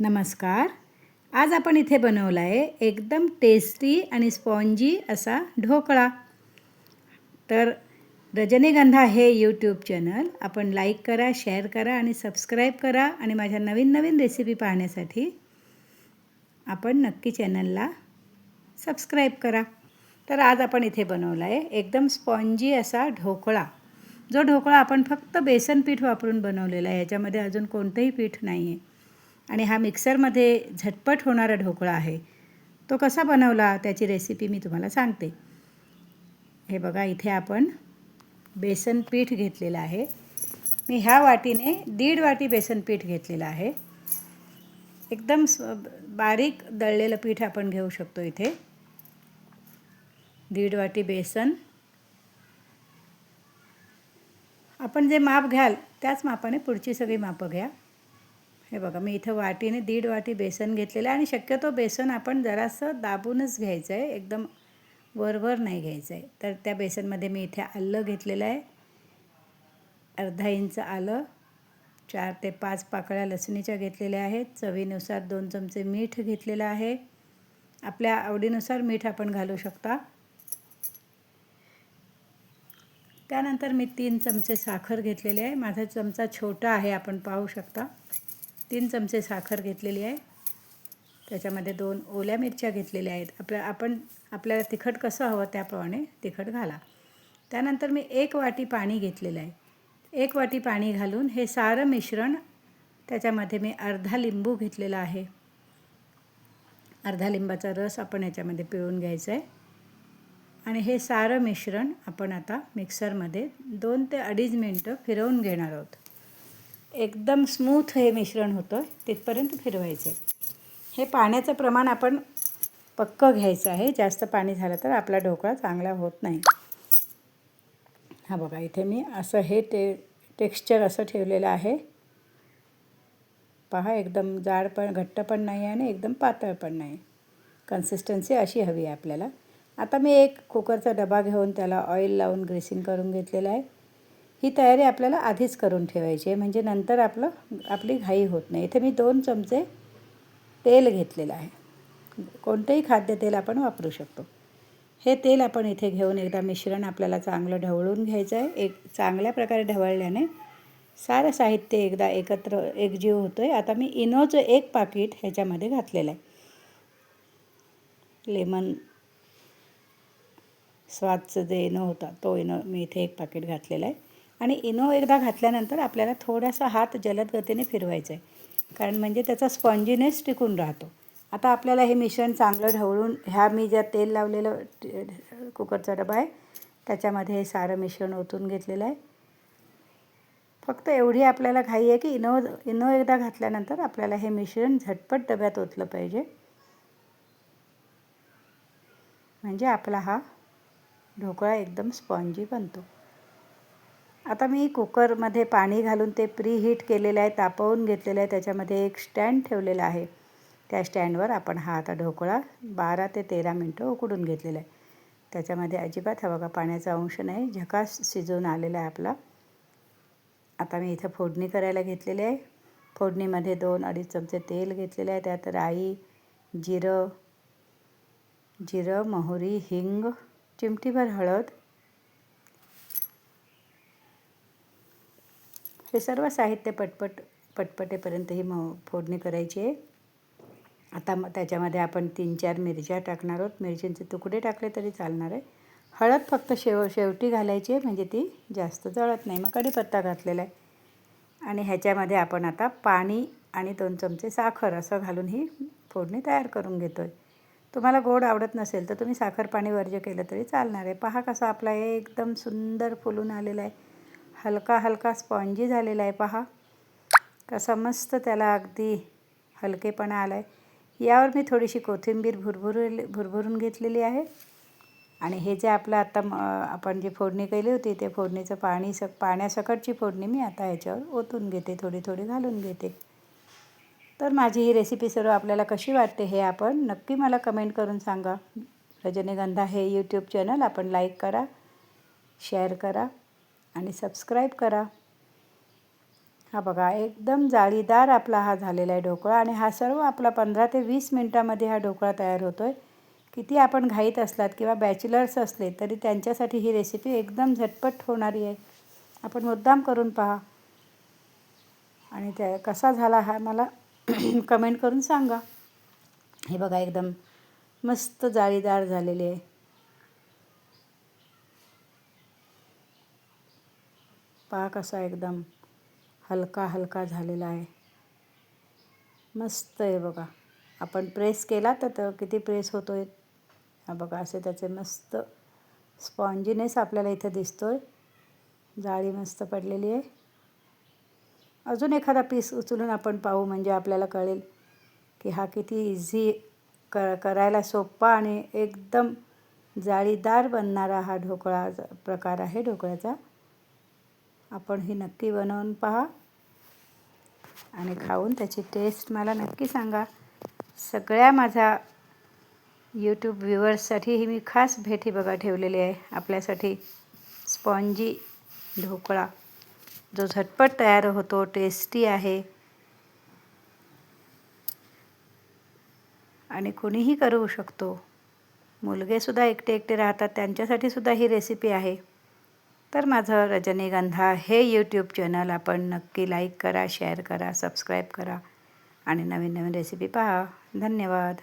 नमस्कार. आज आपण इथे बनवला आहे एकदम टेस्टी आणि स्पॉन्जी असा ढोकळा. तर रजनीगंधा हे यूट्यूब चॅनल आपण लाईक करा, शेअर करा आणि सबस्क्राईब करा आणि माझ्या नवीन नवीन रेसिपी पाहण्यासाठी आपण नक्की चॅनलला सबस्क्राईब करा. तर आज आपण इथे बनवला आहे एकदम स्पॉन्जी असा ढोकळा. जो ढोकळा आपण फक्त बेसन पीठ वापरून बनवलेला आहे, याच्यामध्ये अजून कोणतंही पीठ नाही आहे. आणि हा मिक्सरमध्ये झटपट होणारा ढोकळा आहे. तो कसा बनवला त्याची रेसिपी मी तुम्हाला सांगते. हे बघा, इथे आपण बेसन पीठ घेतलेलं आहे. मी ह्या वाटीने 1.5 वाटी बेसन पीठ घेतलेलं आहे. एकदम बारीक दळलेलं पीठ आपण घेऊ शकतो. इथे 1.5 वाटी बेसन. आपण जे माप घ्याल त्याच मापाने पुढची सगळी मापं घ्या. हे बघा, मी इथं वाटीने 1.5 वाटी बेसन घेतलेलं आहे आणि शक्यतो बेसन आपण जरासं दाबूनच घ्यायचं आहे, एकदम वरवर नाही घ्यायचं आहे. तर त्या बेसनमध्ये मी इथे आलं घेतलेलं आहे, अर्धा इंच आलं, 4 ते 5 पाकळ्या लसणीच्या घेतलेल्या आहेत, चवीनुसार 2 चमचे मीठ घेतलेलं आहे. आपल्या आवडीनुसार मीठ आपण घालू शकता. त्यानंतर मी 3 चमचे साखर घेतलेली आहे. माझा चमचा छोटा आहे, आपण पाहू शकता. 3 चमचे साखर घेतलेली आहे. त्याच्यामध्ये 2 ओल्या मिरच्या घेतलेल्या आहेत. आपल्याला तिखट कसं हवं त्याप्रमाणे तिखट घाला. त्यानंतर मी 1 वाटी पाणी घेतलेलं आहे. 1 वाटी पाणी घालून हे सारं मिश्रण त्याच्यामध्ये मी अर्धा लिंबू घेतलेला आहे. अर्धा लिंबाचा रस आपण याच्यामध्ये पिळून घ्यायचा आहे. आणि हे सारं मिश्रण आपण आता मिक्सरमध्ये 2 ते 2.5 मिनटं फिरवून घेणार आहोत. एकदम स्मूथ हे मिश्रण होतं तिथपर्यंत फिरवायचं आहे. हे पाण्याचं प्रमाण आपण पक्कं घ्यायचं आहे. जास्त पाणी झालं तर आपला ढोकळा चांगला होत नाही. हा बघा, इथे मी असं हे टेक्स्चर असं ठेवलेलं आहे. पहा, एकदम जाड पण घट्ट पण नाही आणि एकदम पातळ पण नाही. कन्सिस्टन्सी अशी हवी आहे आपल्याला. आता मी एक कुकरचा डबा घेऊन त्याला ऑइल लावून ग्रीसिंग करून घेतलेलं आहे. ही तयारी आपल्याला आधीच करून ठेवायची आहे, म्हणजे नंतर आपली घाई होत नाही. इथे मी 2 चमचे तेल घेतलेलं आहे. कोणतंही खाद्यतेल आपण वापरू शकतो. हे तेल आपण इथे घेऊन एकदा मिश्रण आपल्याला चांगलं ढवळून घ्यायचं आहे. चांगल्या प्रकारे ढवळल्याने सारं साहित्य एकदा एकत्र एकजीव होतं आहे. आता मी इनोचं 1 पाकीट ह्याच्यामध्ये घातलेलं आहे. लेमन स्वादचं जे इनो होता तो इनो मी इथे 1 पाकीट घातलेला आहे. आणि इनो एकदा घातल्यानंतर आपल्याला थोडासा हात जलद गतीने फिरवायचा आहे, कारण म्हणजे त्याचा स्पॉन्जीनेस टिकून राहतो. आता आपल्याला हे मिश्रण चांगलं ढवळून मी ज्या तेल लावलेलं कुकरचा डबा आहे त्याच्यामध्ये हे सारं मिश्रण ओतून घेतलेलं आहे. फक्त एवढी आपल्याला घाई आहे की इनो एकदा घातल्यानंतर आपल्याला हे मिश्रण झटपट डब्यात ओतलं पाहिजे, म्हणजे आपला हा ढोकळा एकदम स्पॉन्जी बनतो. आता मी कुकरमध्ये पाणी घालून ते प्रीहीट केलेलं आहे, तापवून घेतलेलं आहे. त्याच्यामध्ये एक स्टँड ठेवलेला आहे. त्या स्टँडवर आपण हा आता ढोकळा 12 ते 13 मिनटं उकडून घेतलेला आहे. त्याच्यामध्ये अजिबात हा बघा पाण्याचा अंश नाही, झकास शिजून आलेला आहे आपला. आता मी इथं फोडणी करायला घेतलेली आहे. फोडणीमध्ये 2-2.5 चमचे तेल घेतलेलं आहे. त्यात राई, जिरं, मोहरी, हिंग, चिमटीभर हळद, हे सर्व साहित्य पटपटेपर्यंत ही फोडणी करायची आहे. आता त्याच्यामध्ये आपण 3-4 मिरच्या टाकणार आहोत. मिरच्यांचे तुकडे टाकले तरी चालणार आहे. हळद फक्त शेवटी घालायची आहे, म्हणजे ती जास्त जळत नाही. मग कढीपत्ता घातलेला आहे. आणि ह्याच्यामध्ये आपण आता पाणी आणि 2 चमचे साखर असं घालून ही फोडणी तयार करून घेतो आहे. तुम्हाला गोड आवडत नसेल तर तुम्ही साखर पाणी वर्ज्य केलं तरी चालणार आहे. पहा कसा आपला हे एकदम सुंदर फुलून आलेला आहे. हलका स्पॉन्जी झालेला आहे. पहा कसा मस्त त्याला अगदी हलकेपणा आला आहे. यावर मी थोडीशी कोथिंबीर भुरभुरून घेतलेली आहे. आणि हे जे आपलं आता आपण जी फोडणी केली होती ते फोडणीचं पाण्यासकटची फोडणी मी आता ह्याच्यावर ओतून घेते, थोडी घालून घेते. तर माझी ही रेसिपी सर्व आपल्याला कशी वाटते हे आपण नक्की मला कमेंट करून सांगा. रजनीगंधा हे यूट्यूब चॅनल आपण लाईक करा, शेअर करा आणि सबस्क्राईब करा. हा बघा एकदम जाळीदार आपला हा झालेला आहे ढोकळा आणि हा सर्व आपला 15 ते 20 मिनटामध्ये हा ढोकळा तयार होतो आहे. किती आपण घाईत असलात किंवा बॅचलर्स असले तरी त्यांच्यासाठी ही रेसिपी एकदम झटपट होणारी आहे. आपण मुद्दाम करून पहा आणि त्या कसा झाला हा मला कमेंट करून सांगा. हे बघा एकदम मस्त जाळीदार झालेले आहे. पहा कसा एकदम हलका हलका झालेला आहे. मस्त आहे बघा. आपण प्रेस केला तर किती प्रेस होतो आहे. हा बघा असे त्याचे मस्त स्पॉन्जीनेस आपल्याला इथं दिसतो आहे. जाळी मस्त पडलेली आहे. अजून एखादा पीस उचलून आपण पाहू म्हणजे आपल्याला कळेल की हा किती इझी करायला सोपा आणि एकदम जाळीदार बनणारा हा ढोकळा प्रकार आहे ढोकळ्याचा. आपण ही नक्की बनवून पहा आणि खाऊन त्याची टेस्ट मला नक्की सांगा. सगळ्या माझ्या यूट्यूब व्ह्युअर्ससाठी ही मी खास भेटी बघा ठेवलेली आहे आपल्यासाठी. स्पॉन्जी ढोकळा जो झटपट तयार होतो, टेस्टी आहे आणि कोणीही करू शकतो. मुलगेसुद्धा एकटे एकटे राहतात त्यांच्यासाठी सुद्धा ही रेसिपी आहे. तर माझं रजनीगंधा हे यूट्यूब चॅनल आपण नक्की लाईक करा, शेअर करा, सबस्क्राईब करा आणि नवीन नवीन रेसिपी पहा. धन्यवाद.